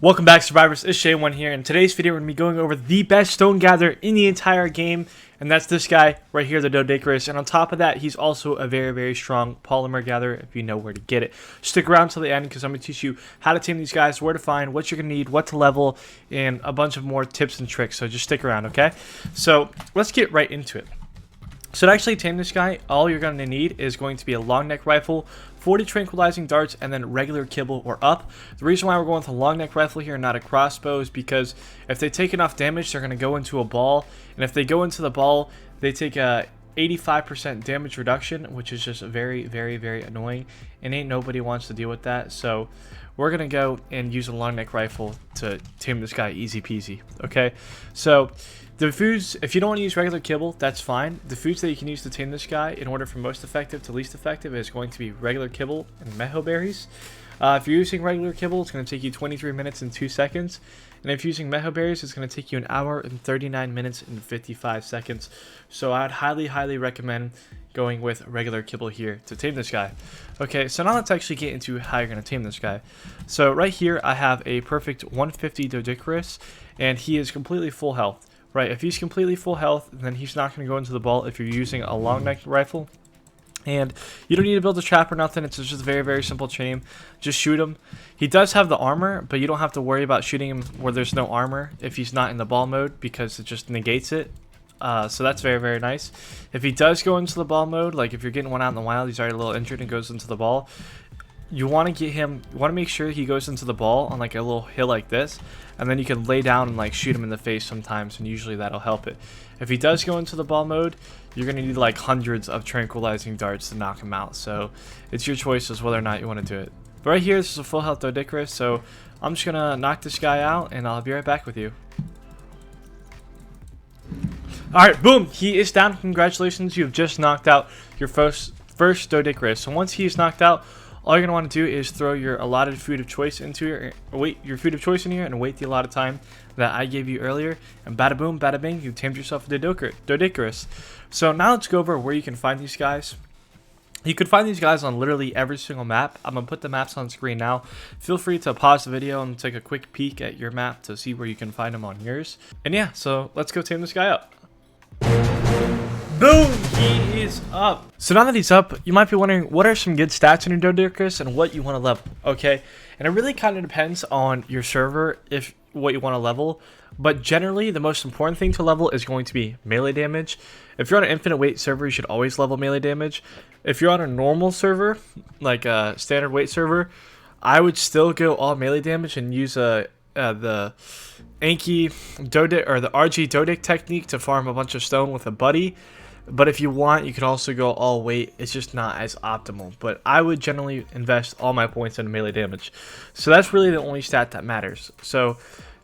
Welcome back, survivors. It's Shay1 here. In today's video, we're going to be going over the best stone gatherer in the entire game, and that's this guy right here, the Doedicurus. And on top of that, he's also a very, very strong polymer gatherer if you know where to get it. Stick around till the end because I'm going to teach you how to tame these guys, where to find, what you're going to need, what to level, and a bunch of more tips and tricks. So just stick around, okay? So let's get right into it. So to actually tame this guy, all you're going to need is going to be a long neck rifle, 40 tranquilizing darts, and then regular kibble or up. The reason why we're going with a long neck rifle here and not a crossbow is because if they take enough damage, they're going to go into a ball. And if they go into the ball, they take a 85% damage reduction, which is just very, very, very annoying. And ain't nobody wants to deal with that. So we're going to go and use a long neck rifle to tame this guy easy peasy. Okay, so the foods, if you don't want to use regular kibble, that's fine. The foods that you can use to tame this guy in order from most effective to least effective is going to be regular kibble and meho berries. If you're using regular kibble, it's going to take you 23 minutes and 2 seconds. And if you're using meho berries, it's going to take you an hour and 39 minutes and 55 seconds. So I'd highly, highly recommend going with regular kibble here to tame this guy. Okay, so now let's actually get into how you're going to tame this guy. So right here, I have a perfect 150 Doedicurus, and he is completely full health. Right, if he's completely full health, then he's not going to go into the ball if you're using a long neck rifle. And you don't need to build a trap or nothing. It's just a very, very simple chain. Just shoot him. He does have the armor, but you don't have to worry about shooting him where there's no armor if he's not in the ball mode, because it just negates it. So that's very, very nice. If he does go into the ball mode, like if you're getting one out in the wild, he's already a little injured and goes into the ball, you want to get him, you want to make sure he goes into the ball on like a little hill like this, and then you can lay down and like shoot him in the face sometimes, and usually that'll help it. If he does go into the ball mode, you're going to need like hundreds of tranquilizing darts to knock him out, so it's your choice as whether or not you want to do it. But right here, this is a full health Doedicurus, so I'm just going to knock this guy out, and I'll be right back with you. Alright, boom, he is down. Congratulations, you've just knocked out your first Doedicurus. So once he is knocked out, all you're going to want to do is throw your allotted food of choice into your food of choice in here and wait the allotted time that I gave you earlier, and bada boom, bada bing, you tamed yourself a Doedicurus. So now let's go over where you can find these guys. You can find these guys on literally every single map. I'm going to put the maps on screen now. Feel free to pause the video and take a quick peek at your map to see where you can find them on yours. And yeah, so let's go tame this guy up. Boom! He is up. So now that he's up, you might be wondering what are some good stats in your Doedicurus and what you want to level, okay? And it really kind of depends on your server if what you want to level, but generally the most important thing to level is going to be melee damage. If you're on an infinite weight server, you should always level melee damage. If you're on a normal server, like a standard weight server, I would still go all melee damage and use the Anki Doedic or the RG Doedic technique to farm a bunch of stone with a buddy. But if you want, you can also go all weight. It's just not as optimal. But I would generally invest all my points in melee damage. So that's really the only stat that matters. So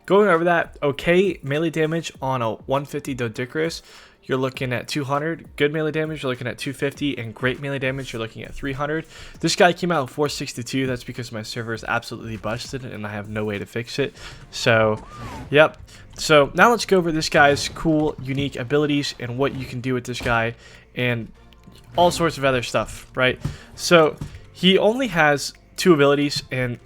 going over that, okay, melee damage on a 150 Doedicurus, you're looking at 200. Good melee damage, you're looking at 250. And great melee damage, you're looking at 300. This guy came out with 462. That's because my server is absolutely busted and I have no way to fix it. So, yep. So now let's go over this guy's cool, unique abilities and what you can do with this guy and all sorts of other stuff, right? So he only has 2 abilities, and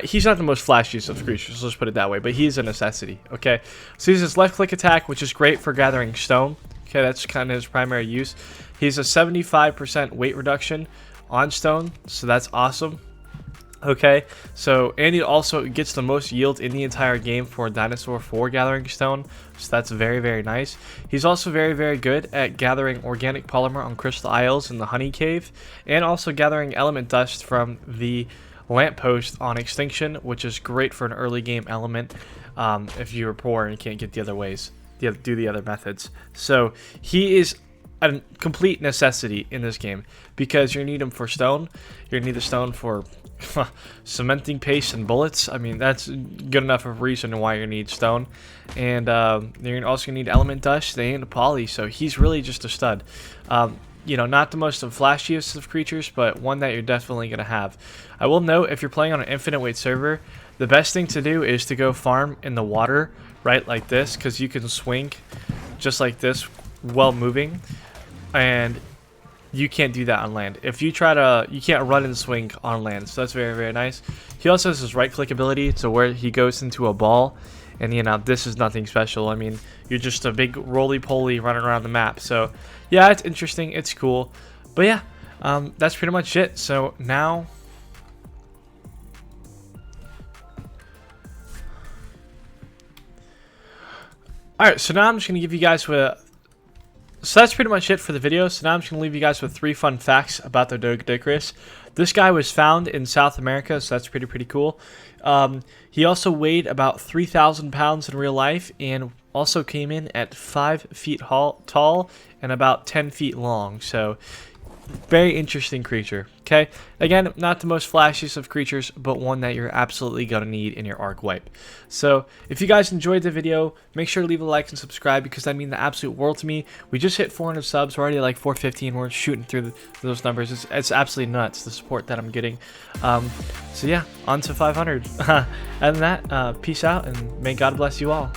he's not the most flashiest of creatures, let's put it that way, but he is a necessity, okay? So he's his left click attack, which is great for gathering stone. Okay, that's kind of his primary use. He's a 75% weight reduction on stone, so that's awesome. Okay, so and he also gets the most yield in the entire game for a dinosaur for gathering stone, so that's very, very nice. He's also very, very good at gathering organic polymer on Crystal Isles in the Honey Cave, and also gathering element dust from the lamppost on Extinction, which is great for an early game element if you're poor and can't get the other ways, do the other methods. So he is a complete necessity in this game because you need him for stone. You're gonna need the stone for cementing paste and bullets. I mean, that's good enough of a reason why you need stone. And you're also gonna need element dust and poly, so he's really just a stud. You know, not the most flashiest of creatures, but one that you're definitely gonna have. I will note, if you're playing on an infinite weight server, the best thing to do is to go farm in the water, right, like this, because you can swing just like this while moving. And you can't do that on land. If you try to, you can't run and swing on land, so that's very, very nice. He also has his right click ability to where he goes into a ball, and you know, this is nothing special. I mean, you're just a big roly-poly running around the map. So yeah, it's interesting, it's cool. But yeah, that's pretty much it. So now, alright, so now I'm just going to give you guys so that's pretty much it for the video. So now I'm just going to leave you guys with 3 fun facts about the Doedicurus. This guy was found in South America, so that's pretty cool. He also weighed about 3,000 pounds in real life, and also came in at 5 feet tall and about 10 feet long. So very interesting creature. Okay, again, not the most flashiest of creatures, but one that you're absolutely gonna need in your Arc Wipe. So if you guys enjoyed the video, make sure to leave a like and subscribe, because that means the absolute world to me. We just hit 400 subs. We're already at like 450, and we're shooting through those numbers. It's absolutely nuts, the support that I'm getting. So yeah, on to 500. Other than that, peace out, and may God bless you all.